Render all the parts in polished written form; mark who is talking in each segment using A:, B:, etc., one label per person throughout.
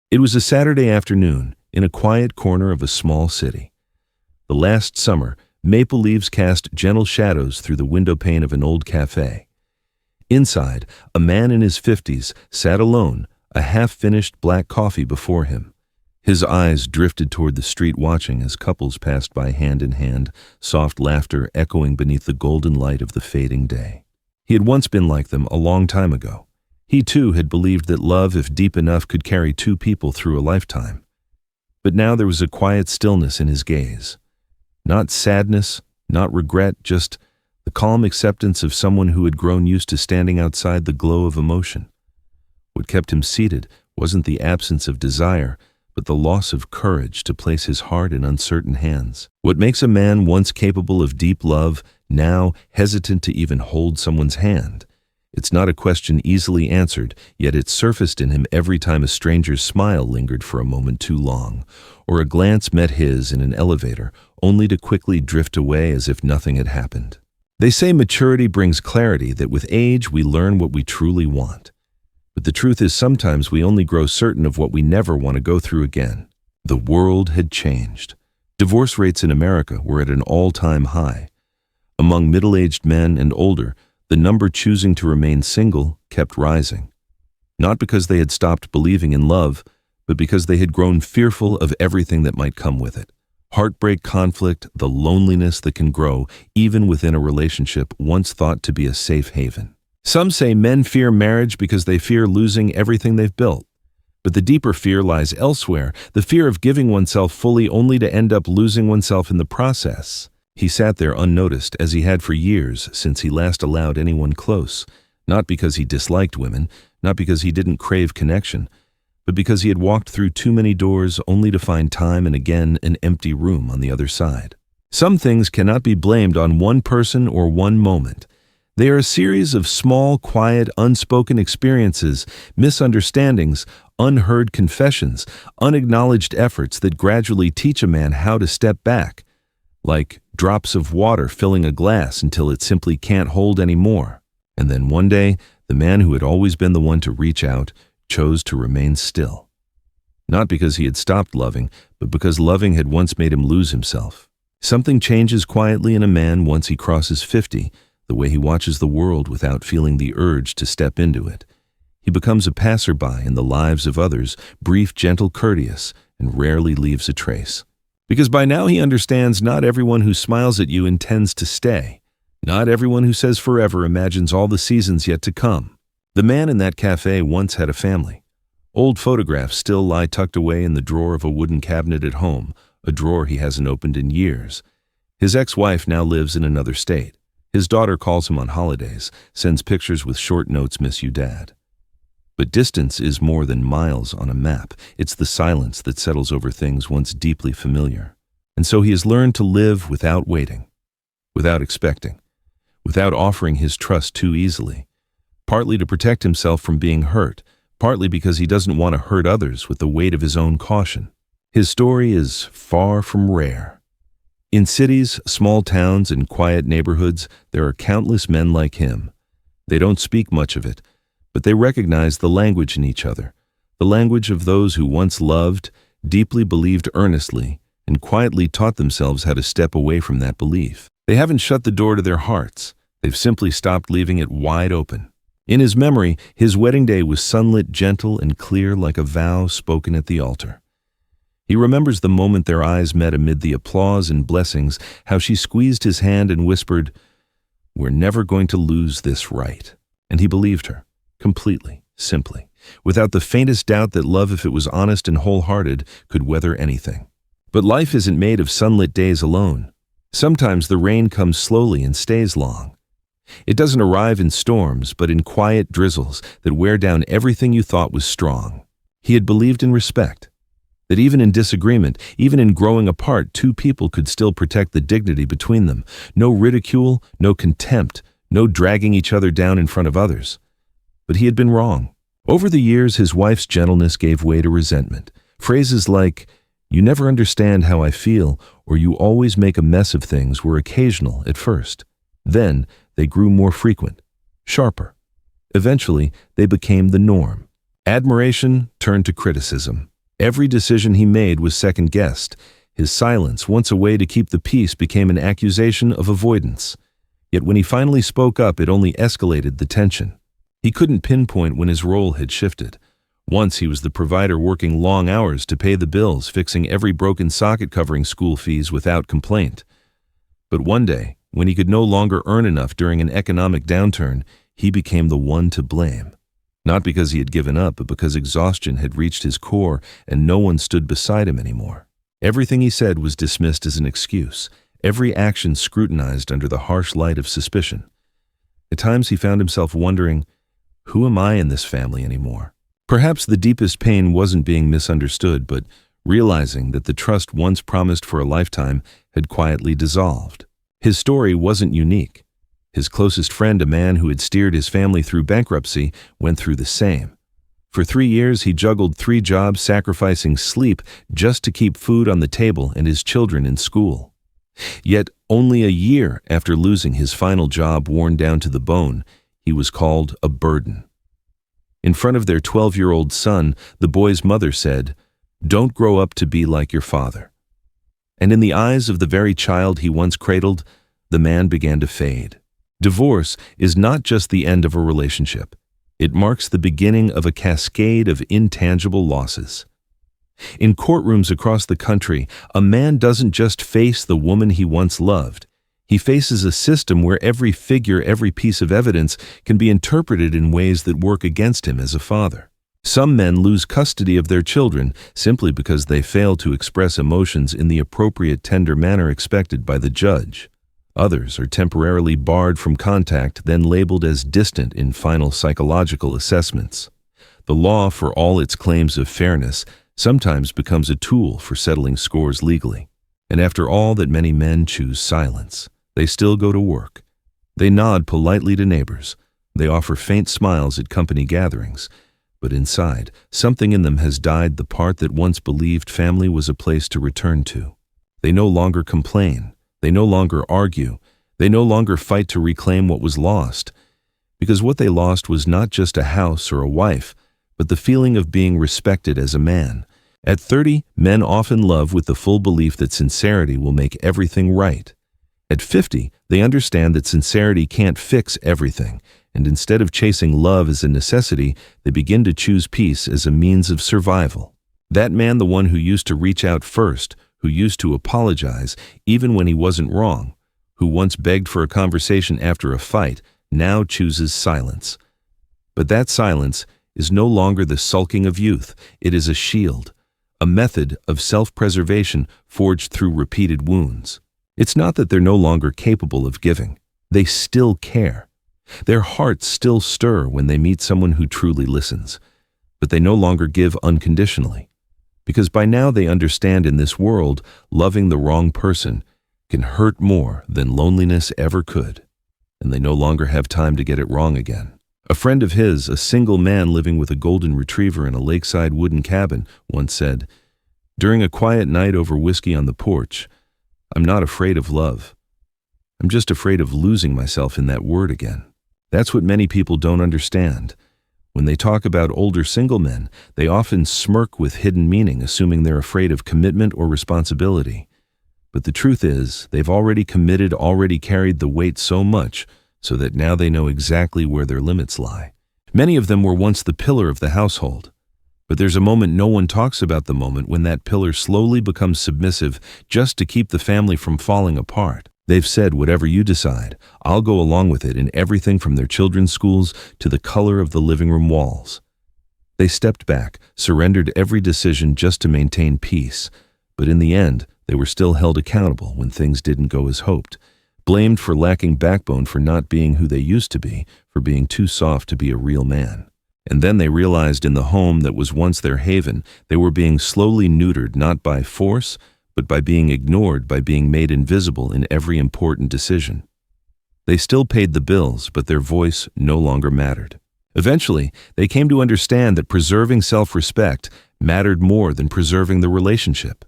A: It was a Saturday afternoon in a quiet corner of a small city. The last summer, maple leaves cast gentle shadows through the window pane of an old cafe. Inside, a man in his 50s sat alone, a half-finished black coffee before him. His eyes drifted toward the street, watching as couples passed by hand in hand, soft laughter echoing beneath the golden light of the fading day. He had once been like them a long time ago. He too had believed that love, if deep enough, could carry two people through a lifetime. But now there was a quiet stillness in his gaze. Not sadness, not regret, just the calm acceptance of someone who had grown used to standing outside the glow of emotion. What kept him seated wasn't the absence of desire, but the loss of courage to place his heart in uncertain hands. What makes a man once capable of deep love now hesitant to even hold someone's hand? It's not a question easily answered, yet it surfaced in him every time a stranger's smile lingered for a moment too long, or a glance met his in an elevator, only to quickly drift away as if nothing had happened. They say maturity brings clarity, that with age we learn what we truly want. But the truth is, sometimes we only grow certain of what we never want to go through again. The world had changed. Divorce rates in America were at an all-time high. Among middle-aged men and older, the number choosing to remain single kept rising. Not because they had stopped believing in love, but because they had grown fearful of everything that might come with it. Heartbreak, conflict, the loneliness that can grow even within a relationship once thought to be a safe haven. Some say men fear marriage because they fear losing everything they've built. But the deeper fear lies elsewhere, the fear of giving oneself fully only to end up losing oneself in the process. He sat there unnoticed, as he had for years since he last allowed anyone close, not because he disliked women, not because he didn't crave connection, but because he had walked through too many doors only to find time and again an empty room on the other side. Some things cannot be blamed on one person or one moment. They are a series of small, quiet, unspoken experiences, misunderstandings, unheard confessions, unacknowledged efforts that gradually teach a man how to step back, like drops of water filling a glass until it simply can't hold any more. And then one day, the man who had always been the one to reach out chose to remain still. Not because he had stopped loving, but because loving had once made him lose himself. Something changes quietly in a man once he crosses 50, the way he watches the world without feeling the urge to step into it. He becomes a passerby in the lives of others, brief, gentle, courteous, and rarely leaves a trace. Because by now he understands not everyone who smiles at you intends to stay. Not everyone who says forever imagines all the seasons yet to come. The man in that cafe once had a family. Old photographs still lie tucked away in the drawer of a wooden cabinet at home, a drawer he hasn't opened in years. His ex-wife now lives in another state. His daughter calls him on holidays, sends pictures with short notes, "Miss you, Dad." But distance is more than miles on a map. It's the silence that settles over things once deeply familiar. And so he has learned to live without waiting, without expecting, without offering his trust too easily, partly to protect himself from being hurt, partly because he doesn't want to hurt others with the weight of his own caution. His story is far from rare. In cities, small towns, and quiet neighborhoods, there are countless men like him. They don't speak much of it, but they recognize the language in each other, the language of those who once loved, deeply believed earnestly, and quietly taught themselves how to step away from that belief. They haven't shut the door to their hearts. They've simply stopped leaving it wide open. In his memory, his wedding day was sunlit, gentle, and clear like a vow spoken at the altar. He remembers the moment their eyes met amid the applause and blessings, how she squeezed his hand and whispered, "We're never going to lose this right." And he believed her, completely, simply, without the faintest doubt that love, if it was honest and wholehearted, could weather anything. But life isn't made of sunlit days alone. Sometimes the rain comes slowly and stays long. It doesn't arrive in storms, but in quiet drizzles that wear down everything you thought was strong. He had believed in respect, that even in disagreement, even in growing apart, two people could still protect the dignity between them. No ridicule, no contempt, no dragging each other down in front of others. But he had been wrong. Over the years, his wife's gentleness gave way to resentment. Phrases like, "You never understand how I feel," or "You always make a mess of things," were occasional at first. Then they grew more frequent, sharper. Eventually, they became the norm. Admiration turned to criticism. Every decision he made was second-guessed. His silence, once a way to keep the peace, became an accusation of avoidance. Yet when he finally spoke up, it only escalated the tension. He couldn't pinpoint when his role had shifted. Once he was the provider working long hours to pay the bills, fixing every broken socket, covering school fees without complaint. But one day, when he could no longer earn enough during an economic downturn, he became the one to blame. Not because he had given up, but because exhaustion had reached his core and no one stood beside him anymore. Everything he said was dismissed as an excuse, every action scrutinized under the harsh light of suspicion. At times he found himself wondering, who am I in this family anymore? Perhaps the deepest pain wasn't being misunderstood, but realizing that the trust once promised for a lifetime had quietly dissolved. His story wasn't unique. His closest friend, a man who had steered his family through bankruptcy, went through the same. For 3 years, he juggled 3 jobs, sacrificing sleep just to keep food on the table and his children in school. Yet, only a year after losing his final job, worn down to the bone, he was called a burden. In front of their 12-year-old son, the boy's mother said, "Don't grow up to be like your father." And in the eyes of the very child he once cradled, the man began to fade. Divorce is not just the end of a relationship. It marks the beginning of a cascade of intangible losses. In courtrooms across the country, a man doesn't just face the woman he once loved. He faces a system where every figure, every piece of evidence can be interpreted in ways that work against him as a father. Some men lose custody of their children simply because they fail to express emotions in the appropriate, tender manner expected by the judge. Others are temporarily barred from contact, then labeled as distant in final psychological assessments. The law, for all its claims of fairness, sometimes becomes a tool for settling scores legally. And after all that, many men choose silence. They still go to work. They nod politely to neighbors. They offer faint smiles at company gatherings. But inside, something in them has died, the part that once believed family was a place to return to. They no longer complain. They no longer argue. They no longer fight to reclaim what was lost. Because what they lost was not just a house or a wife, but the feeling of being respected as a man. At 30, men often love with the full belief that sincerity will make everything right. At 50, they understand that sincerity can't fix everything, and instead of chasing love as a necessity, they begin to choose peace as a means of survival. That man, the one who used to reach out first, who used to apologize even when he wasn't wrong, who once begged for a conversation after a fight, now chooses silence. But that silence is no longer the sulking of youth. It is a shield, a method of self-preservation forged through repeated wounds. It's not that they're no longer capable of giving. They still care. Their hearts still stir when they meet someone who truly listens. But they no longer give unconditionally. Because by now they understand, in this world, loving the wrong person can hurt more than loneliness ever could. And they no longer have time to get it wrong again. A friend of his, a single man living with a golden retriever in a lakeside wooden cabin, once said, "During a quiet night over whiskey on the porch, I'm not afraid of love. I'm just afraid of losing myself in that word again." That's what many people don't understand. When they talk about older single men, they often smirk with hidden meaning, assuming they're afraid of commitment or responsibility. But the truth is, they've already committed, already carried the weight so much, so that now they know exactly where their limits lie. Many of them were once the pillar of the household. But there's a moment no one talks about, the moment when that pillar slowly becomes submissive just to keep the family from falling apart. They've said, "Whatever you decide, I'll go along with it," in everything from their children's schools to the color of the living room walls. They stepped back, surrendered every decision just to maintain peace. But in the end, they were still held accountable when things didn't go as hoped. Blamed for lacking backbone, for not being who they used to be, for being too soft to be a real man. And then they realized, in the home that was once their haven, they were being slowly neutered, not by force, but by being ignored, by being made invisible in every important decision. They still paid the bills, but their voice no longer mattered. Eventually, they came to understand that preserving self-respect mattered more than preserving the relationship.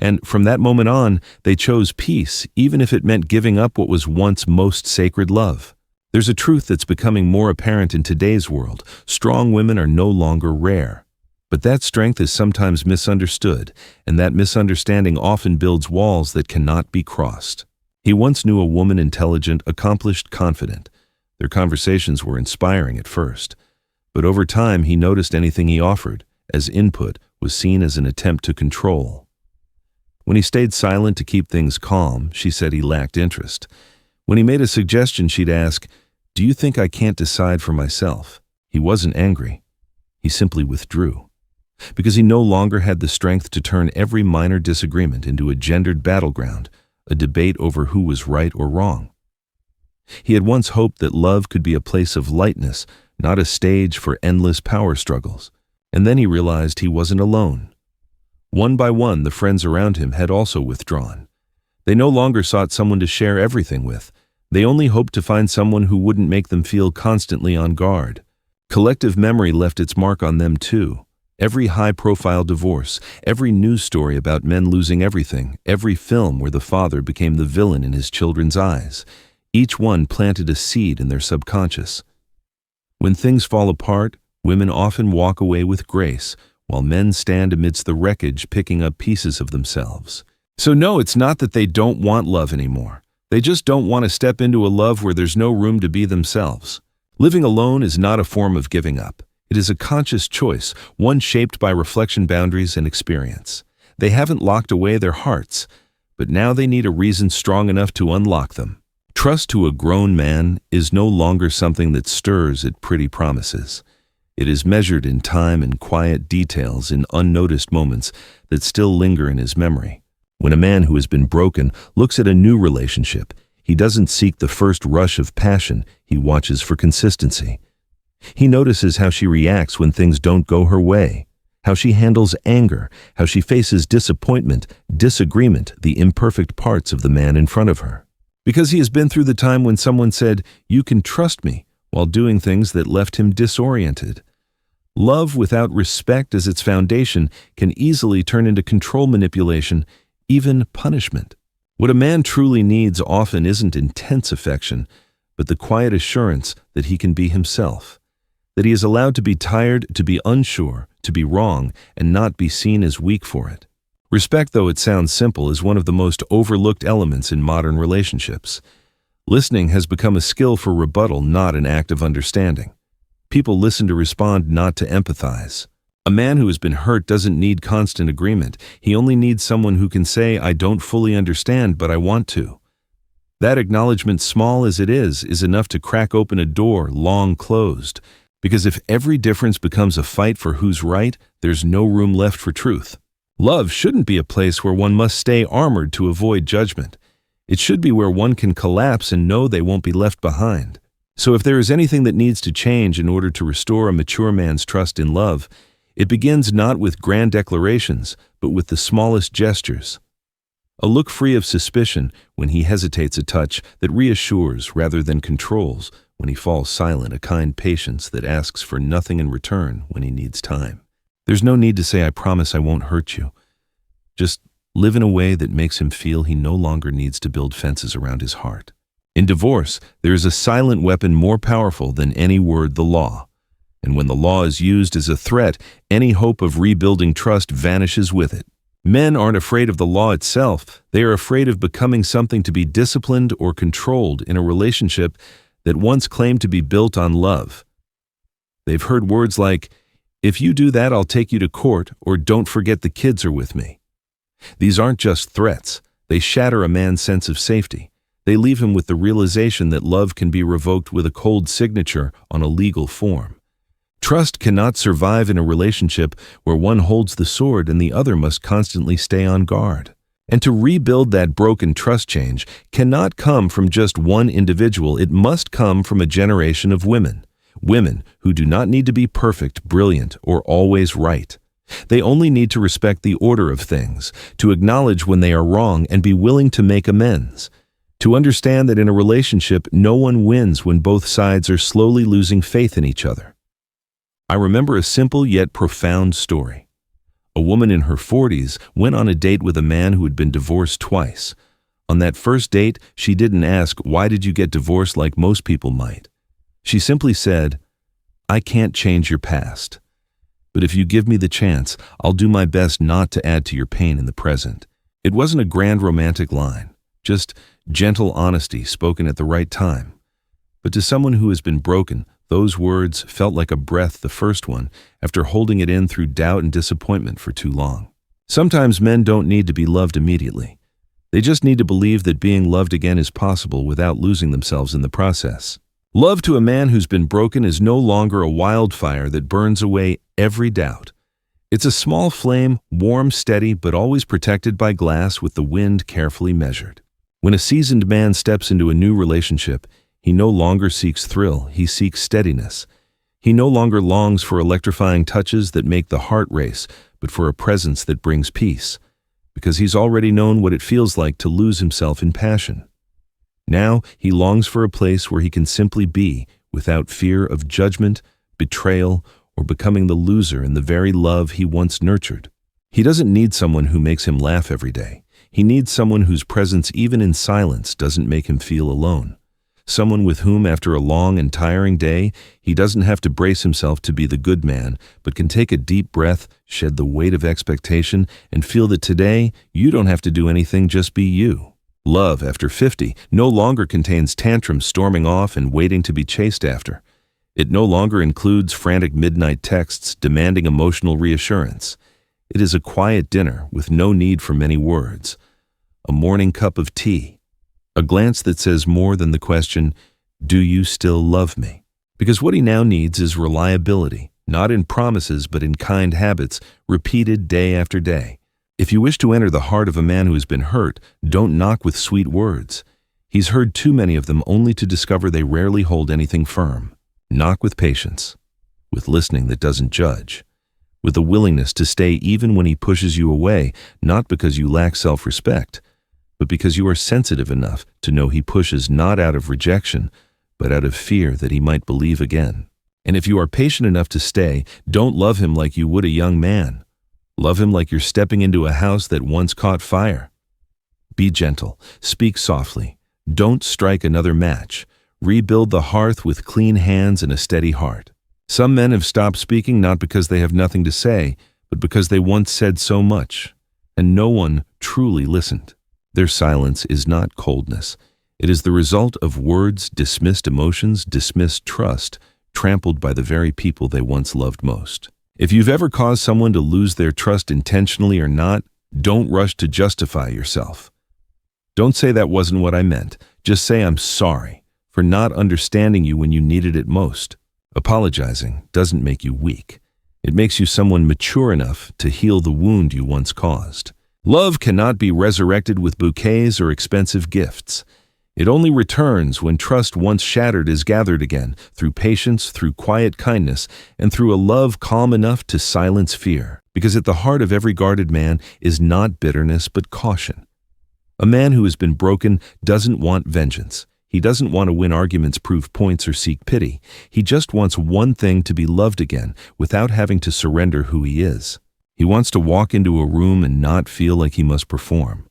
A: And from that moment on, they chose peace, even if it meant giving up what was once most sacred love. There's a truth that's becoming more apparent in today's world. Strong women are no longer rare. But that strength is sometimes misunderstood, and that misunderstanding often builds walls that cannot be crossed. He once knew a woman intelligent, accomplished, confident. Their conversations were inspiring at first, but over time he noticed anything he offered, as input, was seen as an attempt to control. When he stayed silent to keep things calm, she said he lacked interest. When he made a suggestion, she'd ask, "Do you think I can't decide for myself?" He wasn't angry. He simply withdrew, because he no longer had the strength to turn every minor disagreement into a gendered battleground, a debate over who was right or wrong. He had once hoped that love could be a place of lightness, not a stage for endless power struggles. And then he realized he wasn't alone. One by one, the friends around him had also withdrawn. They no longer sought someone to share everything with. They only hoped to find someone who wouldn't make them feel constantly on guard. Collective memory left its mark on them too. Every high-profile divorce, every news story about men losing everything, every film where the father became the villain in his children's eyes, each one planted a seed in their subconscious. When things fall apart, women often walk away with grace, while men stand amidst the wreckage picking up pieces of themselves. So no, it's not that they don't want love anymore. They just don't want to step into a love where there's no room to be themselves. Living alone is not a form of giving up. It is a conscious choice, one shaped by reflection, boundaries, and experience. They haven't locked away their hearts, but now they need a reason strong enough to unlock them. Trust to a grown man is no longer something that stirs at pretty promises. It is measured in time and quiet details, in unnoticed moments that still linger in his memory. When a man who has been broken looks at a new relationship, he doesn't seek the first rush of passion, he watches for consistency. He notices how she reacts when things don't go her way, how she handles anger, how she faces disappointment, disagreement, the imperfect parts of the man in front of her. Because he has been through the time when someone said, "You can trust me," while doing things that left him disoriented. Love without respect as its foundation can easily turn into control, manipulation, even punishment. What a man truly needs often isn't intense affection, but the quiet assurance that he can be himself, that he is allowed to be tired, to be unsure, to be wrong, and not be seen as weak for it. Respect, though it sounds simple, is one of the most overlooked elements in modern relationships. Listening has become a skill for rebuttal, not an act of understanding. People listen to respond, not to empathize. A man who has been hurt doesn't need constant agreement. He only needs someone who can say, "I don't fully understand, but I want to." That acknowledgement, small as it is enough to crack open a door long closed. Because if every difference becomes a fight for who's right, there's no room left for truth. Love shouldn't be a place where one must stay armored to avoid judgment. It should be where one can collapse and know they won't be left behind. So if there is anything that needs to change in order to restore a mature man's trust in love, it begins not with grand declarations, but with the smallest gestures. A look free of suspicion when he hesitates, a touch that reassures rather than controls when he falls silent, a kind patience that asks for nothing in return when he needs time. There's no need to say, "I promise I won't hurt you." Just live in a way that makes him feel he no longer needs to build fences around his heart. In divorce, there is a silent weapon more powerful than any word: the law. And when the law is used as a threat, any hope of rebuilding trust vanishes with it. Men aren't afraid of the law itself. They are afraid of becoming something to be disciplined or controlled in a relationship that once claimed to be built on love. They've heard words like, "If you do that, I'll take you to court," or "Don't forget the kids are with me." These aren't just threats. They shatter a man's sense of safety. They leave him with the realization that love can be revoked with a cold signature on a legal form. Trust cannot survive in a relationship where one holds the sword and the other must constantly stay on guard. And to rebuild that broken trust change cannot come from just one individual. It must come from a generation of women. Women who do not need to be perfect, brilliant, or always right. They only need to respect the order of things, to acknowledge when they are wrong and be willing to make amends. To understand that in a relationship, no one wins when both sides are slowly losing faith in each other. I remember a simple yet profound story. A woman in her 40s went on a date with a man who had been divorced twice. On that first date, she didn't ask, "Why did you get divorced?" like most people might. She simply said, "I can't change your past." But if you give me the chance, I'll do my best not to add to your pain in the present. It wasn't a grand romantic line, just gentle honesty spoken at the right time. But to someone who has been broken, those words felt like a breath, the first one, after holding it in through doubt and disappointment for too long. Sometimes men don't need to be loved immediately. They just need to believe that being loved again is possible without losing themselves in the process. Love to a man who's been broken is no longer a wildfire that burns away every doubt. It's a small flame, warm, steady, but always protected by glass with the wind carefully measured. When a seasoned man steps into a new relationship, he no longer seeks thrill, he seeks steadiness. He no longer longs for electrifying touches that make the heart race, but for a presence that brings peace, because he's already known what it feels like to lose himself in passion. Now he longs for a place where he can simply be, without fear of judgment, betrayal, or becoming the loser in the very love he once nurtured. He doesn't need someone who makes him laugh every day. He needs someone whose presence, even in silence, doesn't make him feel alone. Someone with whom, after a long and tiring day, he doesn't have to brace himself to be the good man, but can take a deep breath, shed the weight of expectation, and feel that today you don't have to do anything, just be you. Love, after 50, no longer contains tantrums storming off and waiting to be chased after. It no longer includes frantic midnight texts demanding emotional reassurance. It is a quiet dinner with no need for many words. A morning cup of tea. A glance that says more than the question, "Do you still love me?" Because what he now needs is reliability, not in promises but in kind habits, repeated day after day. If you wish to enter the heart of a man who has been hurt, don't knock with sweet words. He's heard too many of them only to discover they rarely hold anything firm. Knock with patience, with listening that doesn't judge, with a willingness to stay even when he pushes you away, not because you lack self-respect, but because you are sensitive enough to know he pushes not out of rejection, but out of fear that he might believe again. And if you are patient enough to stay, don't love him like you would a young man. Love him like you're stepping into a house that once caught fire. Be gentle, speak softly, don't strike another match. Rebuild the hearth with clean hands and a steady heart. Some men have stopped speaking not because they have nothing to say, but because they once said so much, and no one truly listened. Their silence is not coldness. It is the result of words, dismissed emotions, dismissed trust, trampled by the very people they once loved most. If you've ever caused someone to lose their trust intentionally or not, don't rush to justify yourself. Don't say that wasn't what I meant. Just say I'm sorry for not understanding you when you needed it most. Apologizing doesn't make you weak. It makes you someone mature enough to heal the wound you once caused. Love cannot be resurrected with bouquets or expensive gifts. It only returns when trust once shattered is gathered again, through patience, through quiet kindness, and through a love calm enough to silence fear. Because at the heart of every guarded man is not bitterness but caution. A man who has been broken doesn't want vengeance. He doesn't want to win arguments, prove points, or seek pity. He just wants one thing: to be loved again, without having to surrender who he is. He wants to walk into a room and not feel like he must perform.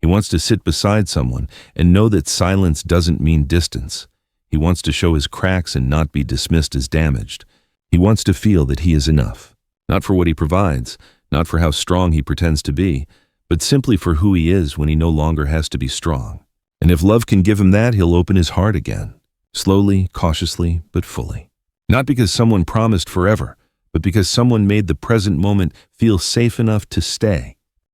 A: He wants to sit beside someone and know that silence doesn't mean distance. He wants to show his cracks and not be dismissed as damaged. He wants to feel that he is enough, not for what he provides, not for how strong he pretends to be, but simply for who he is when he no longer has to be strong. And if love can give him that, he'll open his heart again, slowly, cautiously, but fully. Not because someone promised forever, but because someone made the present moment feel safe enough to stay.